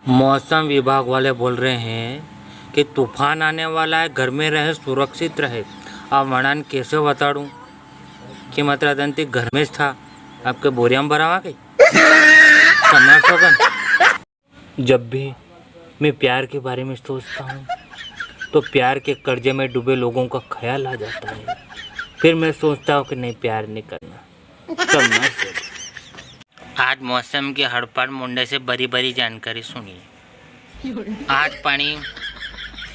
मौसम विभाग वाले बोल रहे हैं कि तूफान आने वाला है, घर में रहे, सुरक्षित रहे। अब मनान कैसे बताड़ू कि मतलब दंती घर में था, आपके बोरिया में भरावा गई। जब भी मैं प्यार के बारे में सोचता हूँ तो प्यार के कर्जे में डूबे लोगों का ख्याल आ जाता है। फिर मैं सोचता हूँ कि नहीं, प्यार नहीं करना। आज मौसम की हड़पड़ मुंडे से बड़ी बड़ी जानकारी सुनिए। आज पानी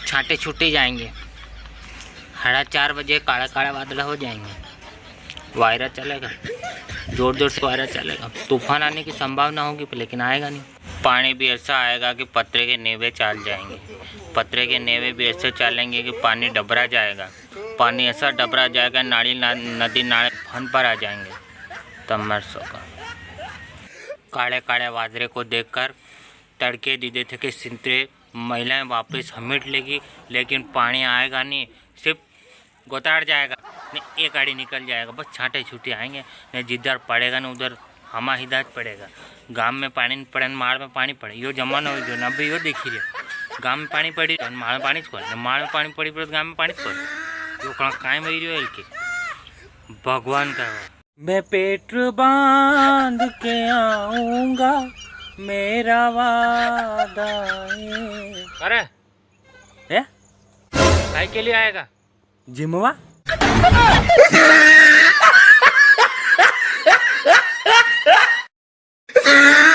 छाटे छूटे जाएंगे, 4:30 बजे काला काला बादल हो जाएंगे, वायरा चलेगा, जोर जोर से वायरा चलेगा। तूफान आने की संभावना होगी लेकिन आएगा नहीं। पानी भी ऐसा आएगा कि पत्रे के नेवे चाल जाएंगे, पत्रे के नेवे भी ऐसे चलेंगे कि पानी डबरा जाएगा, पानी ऐसा डबरा जाएगा नाली नदी नाले फन पर आ जाएंगे। तब मर सका। काले काले वादरे को देखकर तड़के दीदे थे कि सिंतरे महिलाएं वापस समेट लेगी, लेकिन पानी आएगा नहीं, सिर्फ गोताड़ जाएगा, नहीं एक गाड़ी निकल जाएगा, बस छाटे छूटे आएंगे। नहीं जिधर पड़ेगा ना उधर हमा हिदायत पड़ेगा। गांव में पानी नहीं पड़े, माड़ में पानी पड़े, यो जमाना हो जो ना भी यो देखी रे। गांव में पानी पड़ी माड़ में पानी छोड़, माड़ में पानी पड़ी गांव में पानी छोड़, यो कायम वही रही के भगवान का। मैं पेट बांध के आऊंगा, मेरा वादा है। अरे काय के लिए आएगा जिमवा?